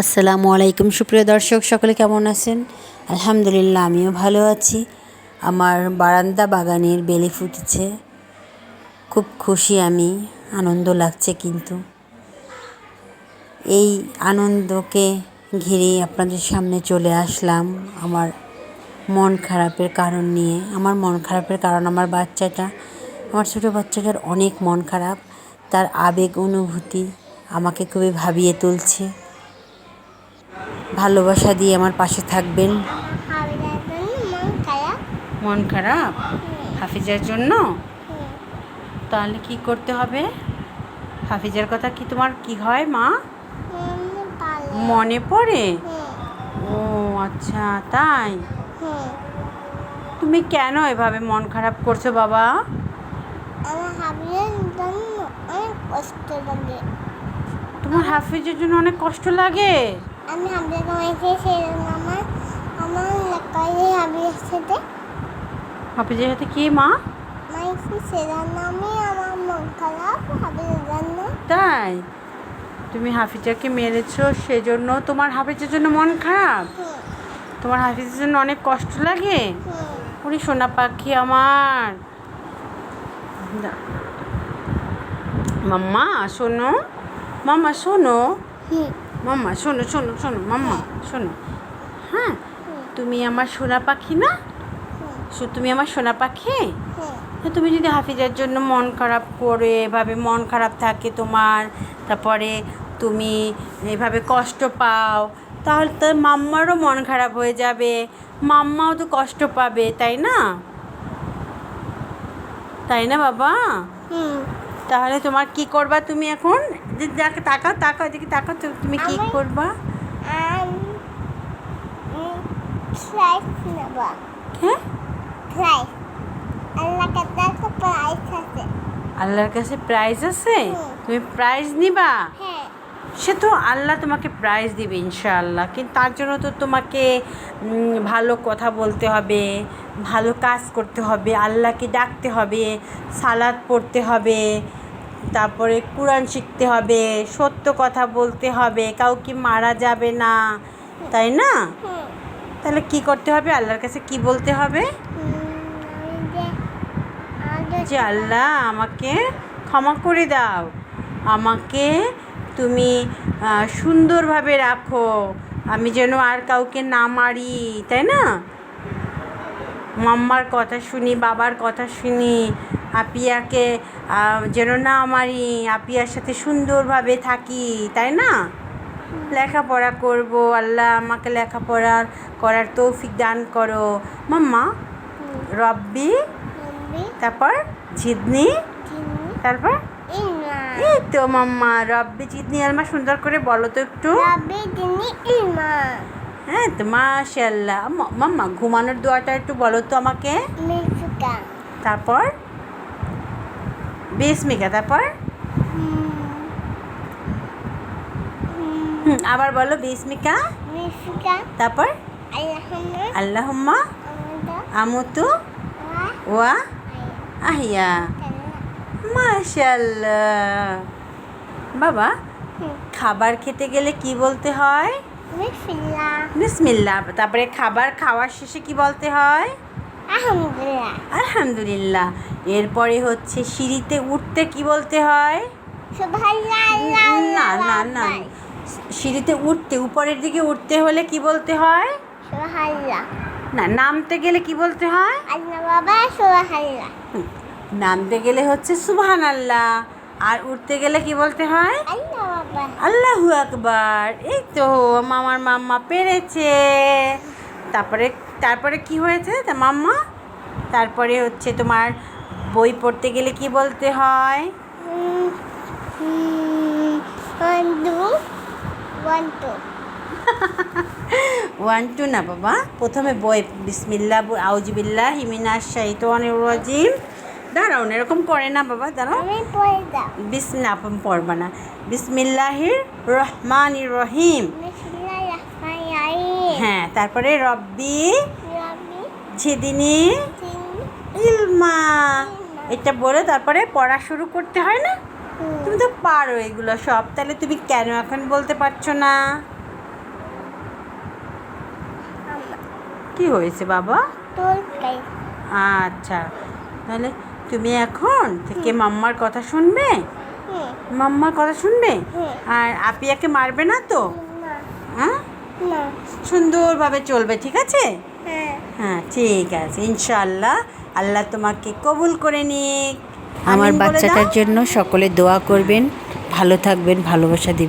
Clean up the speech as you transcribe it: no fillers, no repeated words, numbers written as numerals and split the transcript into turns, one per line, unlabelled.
আসসালামু আলাইকুম সুপ্রিয় দর্শক, সকলে কেমন আছেন? আলহামদুলিল্লাহ, আমিও ভালো আছি। আমার বারান্দা বাগানের বেলি ফুটেছে, খুব খুশি আমি, আনন্দ লাগছে। কিন্তু এই আনন্দকে ঘিরে আপনাদের সামনে চলে আসলাম আমার মন খারাপের কারণ নিয়ে। আমার মন খারাপের কারণ আমার ছোটো বাচ্চাটার অনেক মন খারাপ। তার আবেগ অনুভূতি আমাকে খুবই ভাবিয়ে তুলছে। ভালোবাসা দিয়ে আমার পাশে থাকবেন। মন খারাপ হাফিজার জন্য? তাহলে কি করতে হবে? হাফিজার কথা কি তোমার কি হয় মা? মনে পড়ে? ও আচ্ছা, তাই? তুমি কেন এভাবে মন খারাপ করছো বাবা? তোমার হাফিজের জন্য অনেক কষ্ট লাগে?
আমি
হাফিজের সাথে কি মা? তাই? তুমি হাফিজাকে মেরেছো, সেজন্য তোমার হাফিজের জন্য মন খারাপ? তোমার হাফিজের জন্য অনেক কষ্ট লাগে? ওরে সোনা পাখি আমার। মাম্মা শোনো, মাম্মা শোনো, মাম্মা শোনো শোনো শোনো, মাম্মা শোনো। হ্যাঁ, তুমি আমার সোনা পাখি না? তুমি আমার সোনা পাখি। তুমি যদি হাফিজার জন্য মন খারাপ করে এভাবে মন খারাপ থাকে তোমার, তারপরে তুমি এভাবে কষ্ট পাও, তাহলে তো মাম্মারও মন খারাপ হয়ে যাবে, মাম্মাও তো কষ্ট পাবে, তাই না? তাই না বাবা? তাহলে তোমার কি করবা তুমি এখন? তাকাও তাকাও, এদিকে তাকাও, তুমি কি করবা? হ্যাঁ, আল্লাহর কাছে প্রাইজ আছে? তুমি প্রাইজ নিবা? সে তো আল্লাহ তোমাকে প্রাইজ দিবে ইনশাআল্লাহ, কিন্তু তার জন্য তো তোমাকে ভালো কথা বলতে হবে, ভালো কাজ করতে হবে, আল্লাহকে ডাকতে হবে, সালাত পড়তে হবে, তারপরে কোরআন শিখতে হবে, সত্য কথা বলতে হবে, কাউকে মারা যাবে না, তাই না? তাহলে কি করতে হবে? আল্লাহর কাছে কি বলতে হবে? যে আল্লাহ আমাকে ক্ষমা করে দাও, আমাকে তুমি সুন্দরভাবে রাখো, আমি যেন আর কাউকে না মারি, তাই না? মাম্মার কথা শুনি, বাবার কথা শুনি, আপিয়াকে যেন না মারি, আপিয়ার সাথে সুন্দরভাবে থাকি, তাই না? লেখাপড়া করব, আল্লাহ আমাকে লেখাপড়া করার তৌফিক দান করো। মাম্মা রব্বি, তারপর জিদনি, তারপর এই তো মাম্মা রব্বি জিদনি আলমা, সুন্দর করে বলো তো একটু। হ্যাঁ তো মাশাআল্লাহ। মাম্মা ঘুমানোর দোয়াটা একটু বলো তো আমাকে। তারপর বিসমিকা, তারপর আবার বলো বিসমিকা, তারপর আল্লাহুম্মা আমুতু ওয়া আহিয়া। মাশাআল্লাহ। বাবা, খাবার খেতে গেলে কি বলতে হয়? বিসমিল্লাহ। তারপরে খাবার খাওয়ার শেষে কি বলতে হয়? আলহামদুলিল্লাহ। এরপরে হচ্ছে সিঁড়িতে উঠতে কি বলতে হয়? না না না, সিঁড়িতে উঠতে, উপরের দিকে উঠতে হলে কি বলতে হয়? না, নামতে গেলে কি বলতে হয়? নামতে গেলে হচ্ছে সুবহানাল্লাহ, আর উঠতে গেলে কি বলতে হয়? আল্লাহু আকবার। এই তো মামার মাম্মা পেরেছে। তারপরে তারপরে কি হয়েছে তা মাম্মা? তারপরে হচ্ছে তোমার বই পড়তে গেলে কি বলতে হয়? 1 2 না বাবা, প্রথমে বই বিসমিল্লাহ, আউযুবিল্লাহি মিনাশ শাইতানির রাজিম। দাঁড়াও না, এরকম করে না বাবা, দাঁড়াও। বিসমিল্লাহ পড়বা না। বিসমিল্লাহির রহমানির রহিম। হ্যাঁ, তারপরে রব্বি জিদনি ইলমা, এটা বলে তারপরে পড়া শুরু করতে হয় না? তুমি তো পারো এগুলো সব, তাহলে তুমি কেন এখন বলতে পারছো না? কি হয়েছে বাবা? আচ্ছা, তাহলে তুমি এখন থেকে মাম্মার কথা শুনবে? মাম্মার কথা শুনবে? আর আপিয়াকে মারবে না তো? হ্যাঁ, সুন্দরভাবে চলবে, ঠিক আছে? হ্যাঁ, ঠিক আছে, ইনশাআল্লাহ আল্লাহ তোমাকে কবুল করে নিক। আমার বাচ্চাটার জন্য সকলে দোয়া করবেন, ভালো থাকবেন, ভালোবাসা দিবেন।